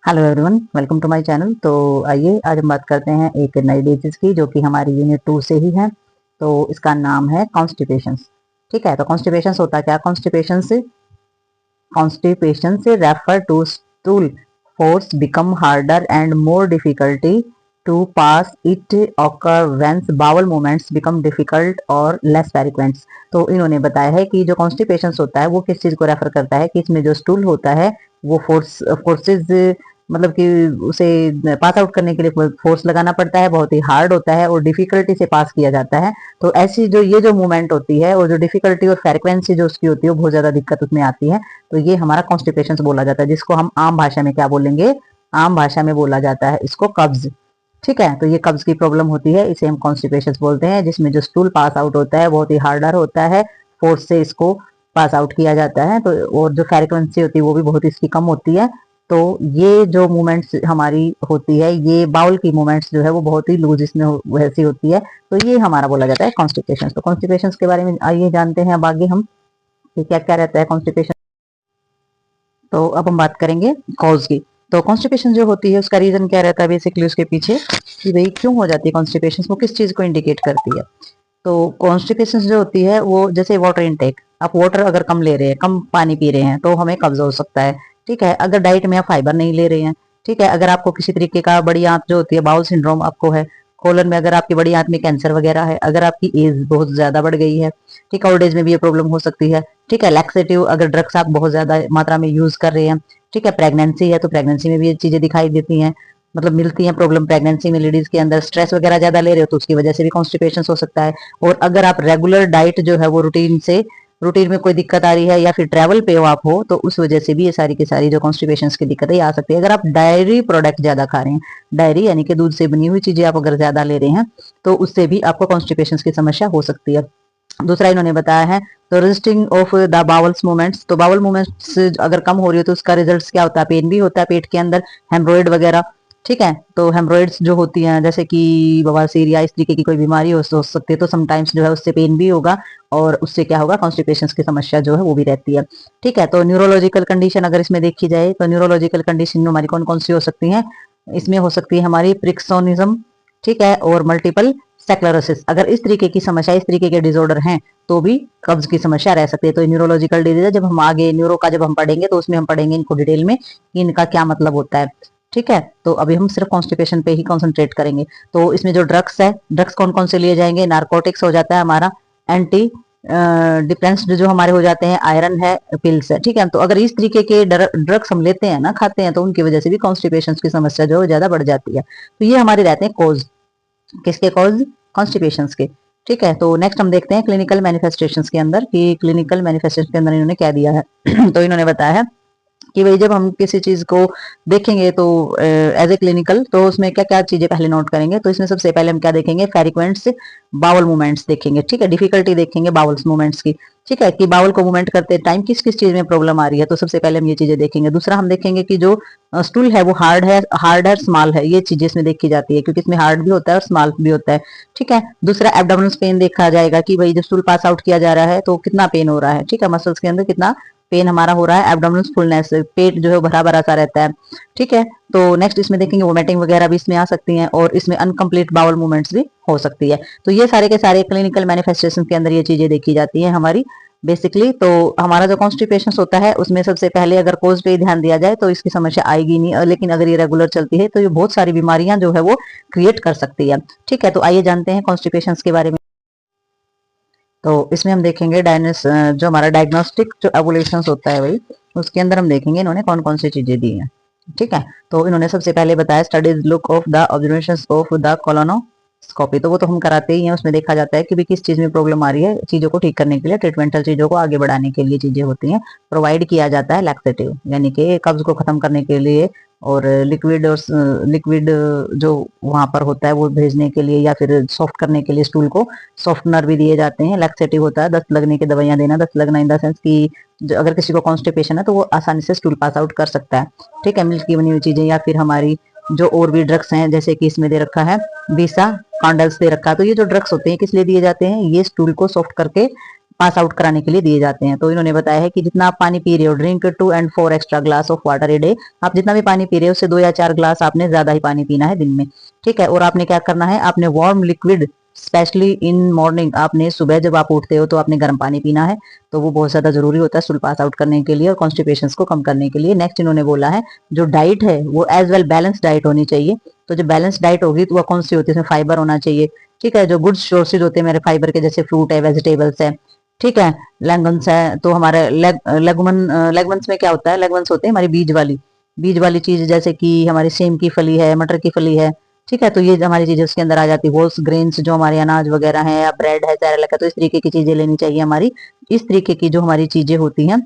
Hello everyone, welcome to my channel. तो आइए आज हम बात करते हैं एक नई डिजीज की जो कि हमारी यूनिट 2 से ही है। तो इसका नाम है कॉन्स्टिपेशंस। ठीक है, तो कॉन्स्टिपेशंस होता क्या? कॉन्स्टिपेशन से refer to stool force become harder and more difficulty to pass it occur whence bowel movements become difficult और लेस फ्रीक्वेंट। तो इन्होंने बताया है कि जो कॉन्स्टिपेशंस होता है वो किस चीज को रेफर करता है कि इसमें जो स्टूल होता है वो फोर्सेस मतलब कि उसे पास आउट करने के लिए फोर्स लगाना पड़ता है, बहुत ही हार्ड होता है और डिफिकल्टी से पास किया जाता है। तो ऐसी जो ये जो मूवमेंट होती है और जो डिफिकल्टी और फ्रीक्वेंसी जो उसकी होती है वो बहुत ज्यादा दिक्कत उसमें आती है। तो ये हमारा कॉन्स्टिपेशन बोला जाता है, जिसको हम आम भाषा में क्या बोलेंगे? आम भाषा में बोला जाता है इसको कब्ज। ठीक है, तो ये कब्ज की प्रॉब्लम होती है, इसे हम कॉन्स्टिपेशन बोलते हैं, जिसमें जो स्टूल पास आउट होता है बहुत ही हार्डर होता है, फोर्स से इसको पास आउट किया जाता है। तो और जो फ्रीक्वेंसी होती है वो भी बहुत इसकी कम होती है। तो ये जो मूवमेंट्स हमारी होती है, ये बाउल की मूवमेंट्स जो है वो बहुत ही लूज इसमें वैसी होती है। तो ये हमारा बोला जाता है कॉन्स्टिपेशन। तो कॉन्स्टिपेशन के बारे में आइए जानते हैं अब आगे हम कि क्या क्या रहता है कॉन्स्टिपेशन। तो अब हम बात करेंगे कॉज की। तो कॉन्स्टिपेशन जो होती है उसका रीजन क्या रहता है बेसिकली उसके पीछे, कि भाई क्यों हो जाती है कॉन्स्टिपेशन, वो किस चीज को इंडिकेट करती है। तो कॉन्स्टिपेशन जो होती है वो जैसे वाटर इनटेक, आप वाटर अगर कम ले रहे हैं, कम पानी पी रहे हैं तो हमें कब्ज हो सकता है। ठीक है, अगर डाइट में आप फाइबर नहीं ले रहे हैं, ठीक है, अगर आपको किसी तरीके का बड़ी आंत जो होती है बाउल सिंड्रोम आपको है, कोलन में अगर आपकी बड़ी आंत में कैंसर वगैरह है, अगर आपकी एज बहुत ज्यादा बढ़ गई है, ठीक है, ओल्ड एज में भी ये प्रॉब्लम हो सकती है। ठीक है, लैक्सेटिव अगर ड्रग्स आप बहुत ज्यादा मात्रा में यूज कर रहे हैं, ठीक है, प्रेगनेंसी है तो प्रेगनेंसी में भी ये चीजें दिखाई देती हैं, मतलब मिलती है प्रॉब्लम प्रेगनेंसी में लेडीज के अंदर। स्ट्रेस वगैरह ज्यादा ले रहे हो तो उसकी वजह से भी कॉन्स्टिपेशन हो सकता है। और अगर आप रेगुलर डाइट जो है वो रूटीन में कोई दिक्कत आ रही है या फिर ट्रैवल पे हो आप हो तो उस वजह से भी ये सारी की सारी जो कॉन्स्टिपेशन की दिक्कतें आ सकती है। अगर आप डायरी प्रोडक्ट ज्यादा खा रहे हैं, डायरी यानी कि दूध से बनी हुई चीजें आप अगर ज्यादा ले रहे हैं तो उससे भी आपको कॉन्स्टिपेशन की समस्या हो सकती है। दूसरा इन्होंने बताया है तो resisting of the bowels movements. तो बावल मूवमेंट्स अगर कम हो रही हो तो उसका रिजल्ट क्या होता है? पेन भी होता है पेट के अंदर, हेमरोइड वगैरह। ठीक है, तो हेमरोइड्स जो होती हैं जैसे कि बवासीर या इस तरीके की कोई बीमारी हो सकती है, तो समटाइम्स जो है उससे पेन भी होगा और उससे क्या होगा? कॉन्स्टिपेशन की समस्या जो है वो भी रहती है। ठीक है, तो न्यूरोलॉजिकल कंडीशन अगर इसमें देखी जाए तो न्यूरोलॉजिकल कंडीशन हमारी कौन कौन सी हो सकती है? इसमें हो सकती है हमारी प्रिक्सोनिज्म, ठीक है, और मल्टीपल स्क्लेरोसिस। अगर इस तरीके की समस्या, इस तरीके के डिसऑर्डर हैं तो भी कब्ज की समस्या रह सकती है। तो न्यूरोलॉजिकल डिजीज है, जब हम आगे न्यूरो का जब हम पढ़ेंगे तो उसमें हम पढ़ेंगे इनको डिटेल में कि इनका क्या मतलब होता है। ठीक है, तो अभी हम सिर्फ कॉन्स्टिपेशन पे ही कॉन्सेंट्रेट करेंगे। तो इसमें जो ड्रग्स है, ड्रग्स कौन कौन से लिए जाएंगे? नार्कोटिक्स हो जाता है हमारा, एंटी डिपेंडेंट जो हमारे हो जाते हैं, आयरन है, पिल्स है। ठीक है, तो अगर इस तरीके के ड्रग्स हम लेते हैं ना, खाते हैं, तो उनकी वजह से भी कॉन्स्टिपेशन की समस्या जो है ज्यादा बढ़ जाती है। तो ये हमारे रहते हैं कॉज, किसके कॉज? कॉन्स्टिपेशंस के। ठीक है, तो नेक्स्ट हम देखते हैं क्लिनिकल मैनिफेस्टेशंस के अंदर कि क्लिनिकल मैनिफेस्टेशन के अंदर इन्होंने क्या दिया है। तो इन्होंने बताया है कि भाई जब हम किसी चीज को देखेंगे तो एज ए क्लिनिकल, तो उसमें क्या क्या चीजें पहले नोट करेंगे। तो इसमें सबसे पहले हम क्या देखेंगे? फ्रीक्वेंट्स बाउल मूवमेंट्स देखेंगे। ठीक है, डिफिकल्टी देखेंगे बाउल्स मूवमेंट्स की। ठीक है, कि बाउल को मूवमेंट करते टाइम किस किस चीज में प्रॉब्लम आ रही है, तो सबसे पहले हम ये चीजें देखेंगे। दूसरा हम देखेंगे कि जो स्टूल है वो हार्ड है, स्मॉल है, ये चीजें इसमें देखी जाती है क्योंकि इसमें हार्ड भी होता है और स्मॉल भी होता है। ठीक है, दूसरा एब्डोमिनल पेन देखा जाएगा कि भाई जब स्टूल पास आउट किया जा रहा है तो कितना पेन हो रहा है। ठीक है, मसल्स के अंदर कितना पेन हमारा हो रहा है, एब्डोमिनल फुलनेस, पेट जो है भरा भरा सा रहता है। ठीक है, तो नेक्स्ट इसमें देखेंगे वोमिटिंग वगैरह भी इसमें आ सकती हैं और इसमें अनकंप्लीट बाउल मूवमेंट्स भी हो सकती है। तो ये सारे के सारे क्लिनिकल मैनिफेस्टेशन के अंदर ये चीजें देखी जाती हैं हमारी बेसिकली। तो हमारा जो कॉन्स्टिपेशन होता है उसमें सबसे पहले अगर कोज पे ध्यान दिया जाए तो इसकी समस्या आएगी नहीं, लेकिन अगर ये रेगुलर चलती है तो ये बहुत सारी बीमारियां जो है वो क्रिएट कर सकती है। ठीक है, तो आइए जानते हैं कॉन्स्टिपेशन के बारे में। तो इसमें हम देखेंगे जो हमारा डायग्नोस्टिक जो एवोल्यूशन होता है भाई, उसके अंदर हम देखेंगे इन्होंने कौन कौन सी चीजें दी हैं। ठीक है, तो इन्होंने सबसे पहले बताया studies look of the observation of the colonoscopy. तो वो तो हम कराते ही हैं, उसमें देखा जाता है कि भी किस चीज में प्रॉब्लम आ रही है, चीजों को ठीक करने के लिए, ट्रीटमेंटल चीजों को आगे बढ़ाने के लिए चीजें होती हैं। प्रोवाइड किया जाता है लैक्सेटिव यानी कि कब्ज को खत्म करने के लिए, और लिक्विड जो वहां पर होता है वो भेजने के लिए, या फिर सॉफ्ट करने के लिए स्टूल को सॉफ्टनर भी दिए जाते हैं। लैक्सेटिव होता है दस्त लगने की दवाइयां देना, दस्त लगना इन द सेंस कि अगर किसी को कॉन्स्टिपेशन है तो वो आसानी से स्टूल पास आउट कर सकता है। ठीक है, मिल्क की बनी हुई चीजें, या फिर हमारी जो और भी ड्रग्स हैं जैसे कि इसमें दे रखा है बीसा कॉन्डल्स दे रखा है। तो ये जो ड्रग्स होते हैं किस लिए दिए जाते हैं? ये स्टूल को सॉफ्ट करके पास आउट कराने के लिए दिए जाते हैं। तो इन्होंने बताया है कि जितना आप पानी पी रहे हो, drink 2 and 4 extra glass of water a day, आप जितना भी पानी पी रहे हो उससे 2 या 4 ग्लास आपने ज्यादा ही पानी पीना है दिन में, ठीक है। और आपने क्या करना है, आपने warm liquid specially in morning, आपने सुबह जब आप उठते हो तो आपने गर्म पानी पीना है, तो वो बहुत ज्यादा जरूरी होता है स्टूल पास आउट करने के लिए और कॉन्स्टिपेशन को कम करने के लिए। नेक्स्ट इन्होंने बोला है जो डाइट है वो एज वेल बैलेंस डाइट होनी चाहिए। तो जो बैलेंस डाइट होगी तो वह कौन सी होती है, इसमें फाइबर होना चाहिए, ठीक है। जो गुड सोर्सेज होते हैं मेरे फाइबर के, जैसे फ्रूट है, वेजिटेबल्स है, ठीक है, लेगन्स है। तो हमारे लेगमन्स में क्या होता है, लेगमन्स होते हैं हमारी बीज वाली चीज, जैसे कि हमारी सेम की फली है, मटर की फली है, ठीक है। तो ये हमारी चीजें उसके अंदर आ जाती है। होल्स ग्रेन्स जो हमारे अनाज वगैरह है, या ब्रेड है, सेरेलक है, तो इस तरीके की चीजें लेनी चाहिए हमारी। इस तरीके की जो हमारी चीजें होती हैं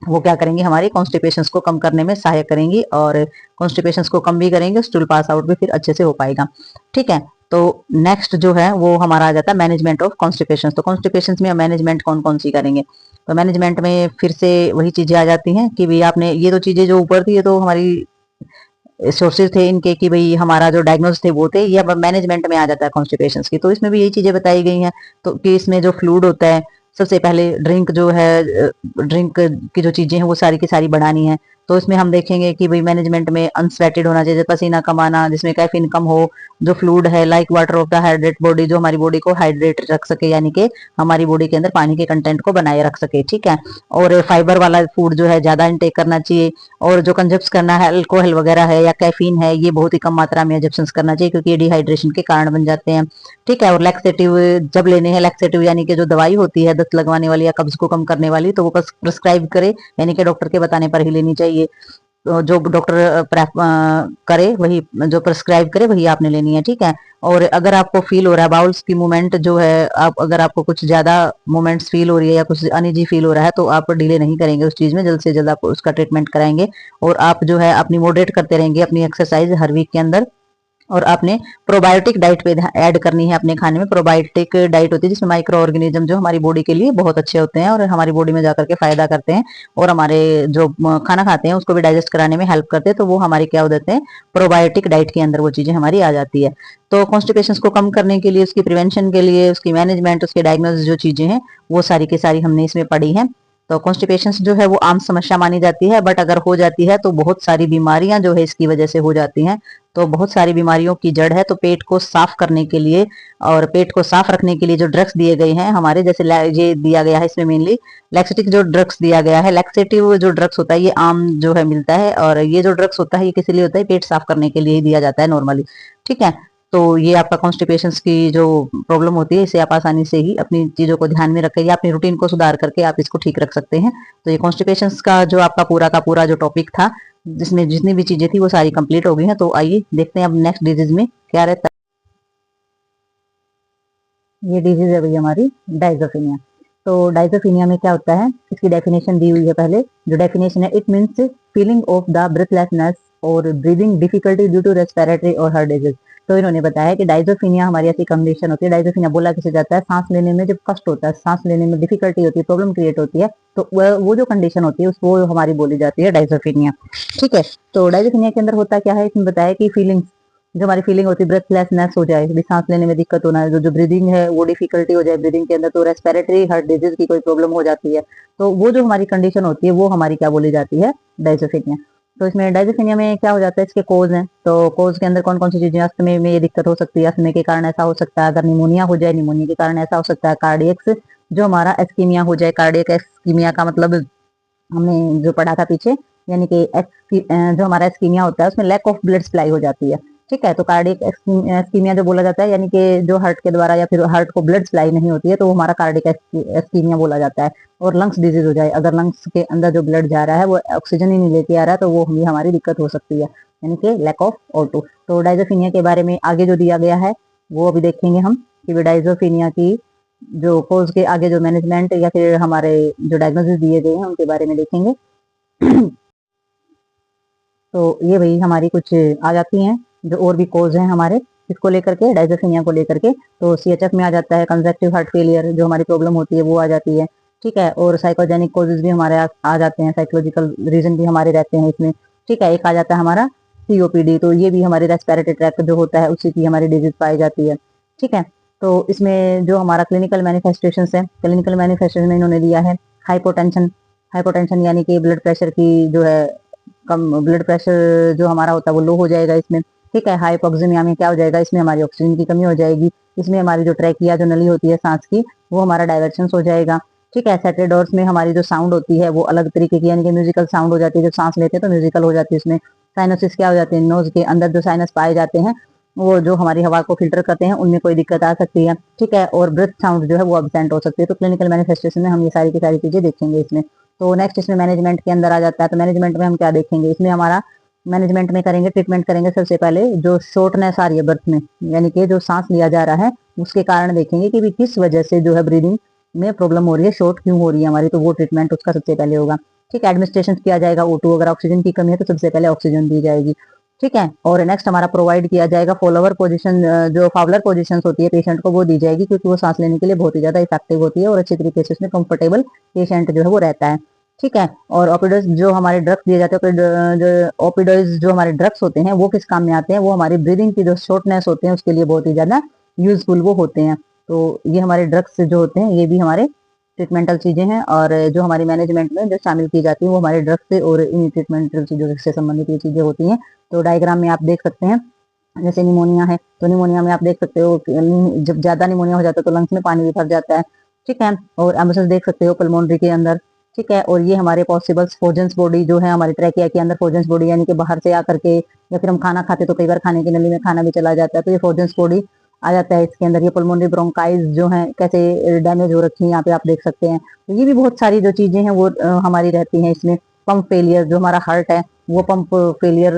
वो क्या करेंगी, हमारी कॉन्स्टिपेशन को कम करने में सहायक करेंगी, और कॉन्स्टिपेशन को कम भी करेंगे, स्टूल पास आउट भी फिर अच्छे से हो पाएगा, ठीक है। तो नेक्स्ट जो है वो हमारा आ जाता है मैनेजमेंट ऑफ कॉन्स्टिपेशन। तो कॉन्स्टिपेशन में मैनेजमेंट कौन कौन सी करेंगे, तो मैनेजमेंट में फिर से वही चीजें आ जाती हैं कि भाई आपने ये तो चीजें जो ऊपर थी ये तो हमारी सोर्सेज थे इनके कि भाई हमारा जो डायग्नोस थे वो थे, ये अब मैनेजमेंट में आ जाता है कॉन्स्टिपेशन की। तो इसमें भी यही चीजें बताई गई हैं। तो कि इसमें जो फ्लूइड होता है, सबसे पहले ड्रिंक जो है, ड्रिंक की जो चीजें हैं वो सारी की सारी बढ़ानी है। तो इसमें हम देखेंगे कि भाई मैनेजमेंट में अनस्वेटेड होना चाहिए, पसीना कम आना, जिसमें कैफीन कम हो, जो फ्लूइड है like water of the hydrate body, जो हमारी बॉडी को हाइड्रेट रख सके, यानी कि हमारी बॉडी के अंदर पानी के कंटेंट को बनाए रख सके, ठीक है। और फाइबर वाला फूड जो है ज्यादा इंटेक करना चाहिए, और जो कंजप्स करना है अल्कोहल वगैरह है या कैफीन है, ये बहुत ही कम मात्रा में एजप्शन करना चाहिए, क्योंकि ये डिहाइड्रेशन के कारण बन जाते हैं, ठीक है। और लैक्सेटिव जब लेने हैं, लैक्सेटिव यानी कि जो दवाई होती है दस्त लगवाने वाली या कब्ज को कम करने वाली, तो वो प्रिस्क्राइब करे, यानी कि डॉक्टर के बताने पर ही लेनी चाहिए। तो जो डॉक्टर करे वही, जो प्रिस्क्राइब करे वही आपने लेनी है, ठीक है। और अगर आपको फील हो रहा है बाउल्स की मूवमेंट जो है, आप अगर आपको कुछ ज्यादा मूवमेंट्स फील हो रही है या कुछ अनइजी फील हो रहा है, तो आप डिले नहीं करेंगे उस चीज में, जल्द से जल्द आप उसका ट्रीटमेंट कराएंगे। और आप जो है अपनी मॉडरेट करते रहेंगे अपनी एक्सरसाइज हर वीक के अंदर। और आपने प्रोबायोटिक डाइट पे ऐड करनी है अपने खाने में। प्रोबायोटिक डाइट होती है जिसमें माइक्रो ऑर्गेनिज्म जो हमारी बॉडी के लिए बहुत अच्छे होते हैं और हमारी बॉडी में जाकर के फायदा करते हैं, और हमारे जो खाना खाते हैं उसको भी डाइजेस्ट कराने में हेल्प करते हैं। तो वो हमारी क्या हो जाते हैं, प्रोबायोटिक डाइट के अंदर वो चीजें हमारी आ जाती है। तो कॉन्स्टिपेशन को कम करने के लिए, उसकी प्रिवेंशन के लिए, उसकी मैनेजमेंट, उसके डायग्नोसिस जो चीजें हैं वो सारी की सारी हमने इसमें पढ़ी है। तो कॉन्स्टिपेशन जो है वो आम समस्या मानी जाती है, बट अगर हो जाती है तो बहुत सारी बीमारियां जो है इसकी वजह से हो जाती हैं। तो बहुत सारी बीमारियों की जड़ है। तो पेट को साफ करने के लिए और पेट को साफ रखने के लिए जो ड्रग्स दिए गए हैं हमारे, जैसे ये दिया गया है इसमें मेनली लैक्सेटिक जो ड्रग्स दिया गया है। लैक्सेटिव जो ड्रग्स होता है ये आम जो है मिलता है, और ये जो ड्रग्स होता है ये किस लिए होता है, पेट साफ करने के लिए ही दिया जाता है नॉर्मली, ठीक है। तो ये आपका कॉन्स्टिपेशन की जो प्रॉब्लम होती है इसे आप आसानी से ही अपनी चीजों को ध्यान में रखकर या अपनी रूटीन को सुधार करके आप इसको ठीक रख सकते हैं। तो ये कॉन्स्टिपेशन का जो आपका पूरा का पूरा जो टॉपिक था, जिसमें जितनी भी चीजें थी वो सारी कंप्लीट हो गई हैं। तो आइए देखते हैं अब नेक्स्ट डिजीज में क्या रहता है। ये डिजीज है भाई हमारी डाइजोफिनिया। तो डाइजोफिनिया में क्या होता है, इसकी डेफिनेशन दी हुई है। पहले जो डेफिनेशन है, it means feeling of the breathlessness और breathing difficulty due to respiratory और हार्ट डिजीज। तो इन्होंने बताया कि डाइजोफिनिया हमारी ऐसी कंडीशन होती है, डाइजोफिनिया बोला किसे जाता है, सांस लेने में जब कष्ट होता है, सांस लेने में डिफिकल्टी होती है, प्रॉब्लम क्रिएट होती है, तो वो जो कंडीशन होती है वो हमारी बोली जाती है डाइजोफिनिया, ठीक है। तो डाइजोफिनिया के अंदर होता क्या है, इसमें बताया कि फीलिंग्स जो हमारी फीलिंग होती है, ब्रेथलेसनेस हो जाए, भी सांस लेने में दिक्कत होना है, जो ब्रीदिंग है वो डिफिकल्टी हो जाए ब्रीदिंग के अंदर, तो रेस्पिरेटरी हार्ट डिजीज की कोई प्रॉब्लम हो जाती है, तो वो जो हमारी कंडीशन होती है वो हमारी क्या बोली जाती है, डाइजोफिनिया। तो इसमें डाइजोफिनिया में क्या हो जाता है, इसके कोज हैं। तो कोज के अंदर कौन कौन सी चीजें, अस्थमे में ये दिक्कत हो सकती है, अस्थमे के कारण ऐसा हो सकता है, अगर निमोनिया हो जाए निमोनिया के कारण ऐसा हो सकता है, कार्डियक्स जो हमारा एस्कीमिया हो जाए, कार्डियक एस्कीमिया का मतलब हमने जो पढ़ा था पीछे, यानी कि जो हमारा एस्कीमिया होता है उसमें लैक ऑफ ब्लड सप्लाई हो जाती है, ठीक है। तो कार्डियक एस्कीमिया जो बोला जाता है, यानी कि जो हार्ट के द्वारा या फिर हार्ट को ब्लड सप्लाई नहीं होती है, तो वो हमारा कार्डियक एस्कीमिया बोला जाता है। और लंग्स डिजीज हो जाए, अगर लंग्स के अंदर जो ब्लड जा रहा है वो ऑक्सीजन ही नहीं लेके आ रहा है, तो वो भी हमारी दिक्कत हो सकती है, यानी कि लैक ऑफ O2। तो डाइजोफिनिया के बारे में आगे जो दिया गया है वो अभी देखेंगे हम, कि डाइजोफिनिया की जो कोज के आगे जो मैनेजमेंट या फिर हमारे जो डायग्नोसिस दिए गए हैं उनके बारे में देखेंगे। तो ये भाई हमारी कुछ आ जाती हैं जो और भी कोज हैं हमारे इसको लेकर के, डाइजोफिनिया को लेकर के। तो CHF में आ जाता है कंजक्टिव हार्ट फेलियर, जो हमारी प्रॉब्लम होती है वो आ जाती है, ठीक है। और साइकोजेनिक कोजेज भी हमारे आ जाते हैं, साइकोलॉजिकल रीजन भी हमारे रहते हैं इसमें, ठीक है। एक आ जाता है हमारा COPD, तो ये भी हमारे रेस्पिरेटरी ट्रैक्ट जो होता है उसी की हमारी डिजीज पाई जाती है, ठीक है। तो इसमें जो हमारा क्लिनिकल मैनिफेस्टेशन है, क्लिनिकल मैनिफेस्टेशन में इन्होंने दिया है हाइपोटेंशन। हाइपोटेंशन यानी कि ब्लड प्रेशर की जो है कम, ब्लड प्रेशर जो हमारा होता है वो लो हो जाएगा इसमें। ठीक है, हाइपोक्सिमिया में क्या हो जाएगा, इसमें हमारी ऑक्सीजन की कमी हो जाएगी, इसमें हमारी जो ट्रैकिया जो नली होती है सांस की वो हमारा डायवर्शन हो जाएगा। ठीक है, सेटेडोर्स में हमारी जो साउंड होती है वो अलग तरीके की यानी कि म्यूजिकल साउंड हो जाती है, जब सांस लेते हैं तो म्यूजिकल हो जाती है उसमें। साइनोसिस क्या हो जाते हैं, नोज के अंदर जो साइनस पाए जाते हैं वो जो हमारी हवा को फिल्टर करते हैं उनमें कोई दिक्कत आ सकती है। ठीक है, और ब्रेथ साउंड जो है वो अब्सेंट हो सकती है। तो क्लिनिकल मैनिफेस्टेशन में हम ये सारी की सारी चीजें देखेंगे इसमें। तो नेक्स्ट इसमें मैनेजमेंट के अंदर आ जाता है। तो मैनेजमेंट में हम क्या देखेंगे, इसमें हमारा मैनेजमेंट में करेंगे, ट्रीटमेंट करेंगे सबसे पहले जो शॉर्टनेस आ रही है बर्थ में, यानी कि जो सांस लिया जा रहा है उसके कारण देखेंगे कि भी किस वजह से जो है ब्रीदिंग में प्रॉब्लम हो रही है, शॉर्ट क्यों हो रही है हमारी, तो वो ट्रीटमेंट उसका सबसे पहले होगा। ठीक है, एडमिनिस्ट्रेशन किया जाएगा O2, अगर ऑक्सीजन की कमी है तो सबसे पहले ऑक्सीजन दी जाएगी। ठीक है, और नेक्स्ट हमारा प्रोवाइड किया जाएगा फॉलोवर पोजीशन, जो फावलर पोजीशन होती है पेशेंट को वो दी जाएगी, क्योंकि वो सांस लेने के लिए बहुत ही ज्यादा इफेक्टिव होती है और अच्छी तरीके से उसमें कंफर्टेबल पेशेंट जो है वो रहता है। ठीक है, और ओपिडोज जो हमारे ड्रग्स दिए जाते हैं, जो ओपिडोज जो हमारे ड्रग्स होते हैं वो किस काम में आते हैं, वो हमारी ब्रीदिंग की जो शॉर्टनेस होते हैं उसके लिए बहुत ही ज्यादा यूजफुल वो होते हैं। तो ये हमारे ड्रग्स जो होते हैं ये भी हमारे ट्रीटमेंटल चीजें हैं, और जो हमारी मैनेजमेंट में जो शामिल की जाती है वो हमारे ड्रग्स से और इन ट्रीटमेंटल चीजों से संबंधित ये चीजें होती हैं। तो डायग्राम में आप देख सकते हैं, जैसे निमोनिया है तो निमोनिया में आप देख सकते हो जब ज्यादा निमोनिया हो जाता है तो लंग्स में पानी भी भर जाता है। ठीक है, और एम्बुलेंस देख सकते हो पल्मोनरी के अंदर। ठीक है, और ये हमारे पॉसिबल फोजेंस बॉडी जो है हमारी ट्रैकिया के अंदर फोजेंस बॉडी, यानी कि बाहर से आकर के या फिर हम खाना खाते तो कई बार खाने की नली में खाना भी चला जाता है तो ये फोजेंस बॉडी आ जाता है इसके अंदर। ये पल्मोनरी ब्रोंकाइज जो है कैसे डैमेज हो रखी है यहाँ पे आप देख सकते हैं। तो ये भी बहुत सारी जो चीजें हैं वो हमारी रहती हैं इसमें। पंप फेलियर जो हमारा हार्ट है वो पंप फेलियर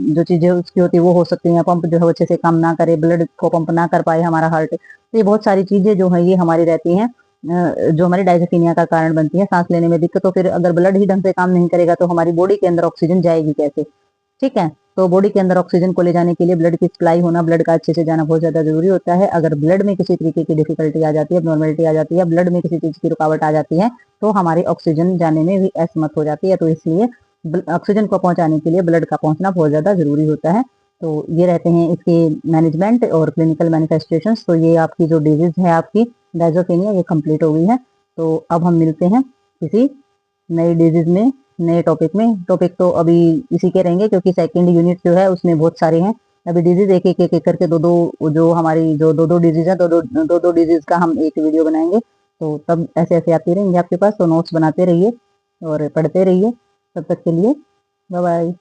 जो चीजें उसकी होती है वो हो सकती है, पंप जो है अच्छे से काम ना करे, ब्लड को पंप ना कर पाए हमारा हार्ट। तो ये बहुत सारी चीजें जो है ये हमारी रहती हैं जो हमारी डायजेफिनिया का कारण बनती है, सांस लेने में दिक्कत। तो फिर अगर ब्लड ही ढंग से काम नहीं करेगा तो हमारी बॉडी के अंदर ऑक्सीजन जाएगी कैसे। ठीक है, तो बॉडी के अंदर ऑक्सीजन को ले जाने के लिए ब्लड की सप्लाई होना, ब्लड का अच्छे से जाना बहुत ज्यादा जरूरी होता है। अगर ब्लड में किसी तरीके की डिफिकल्टी आ जाती है, नॉर्मेलिटी आ जाती है, ब्लड में किसी चीज की रुकावट आ जाती है तो हमारी ऑक्सीजन जाने में भी असमर्थ हो जाती है। तो इसलिए ऑक्सीजन को पहुंचाने के लिए ब्लड का पहुंचना बहुत ज्यादा जरूरी होता है। तो ये रहते हैं इसके मैनेजमेंट और क्लिनिकल मैनिफेस्टेशन। तो ये आपकी जो डिजीज है आपकी डायजोफेनिया ये कंप्लीट हो गई है। तो अब हम मिलते हैं किसी नई डिजीज में, नए टॉपिक में। टॉपिक तो अभी इसी के रहेंगे क्योंकि सेकंड यूनिट जो है उसमें बहुत सारे हैं। अभी डिजीज एक एक एक एक करके दो दो जो हमारी जो दो दो डिजीज है दो दो डिजीज का हम एक वीडियो बनाएंगे। तो तब ऐसे ऐसे आती रहेंगे आपके पास, तो नोट्स बनाते रहिए और पढ़ते रहिए। तब तक के लिए बाय बाय।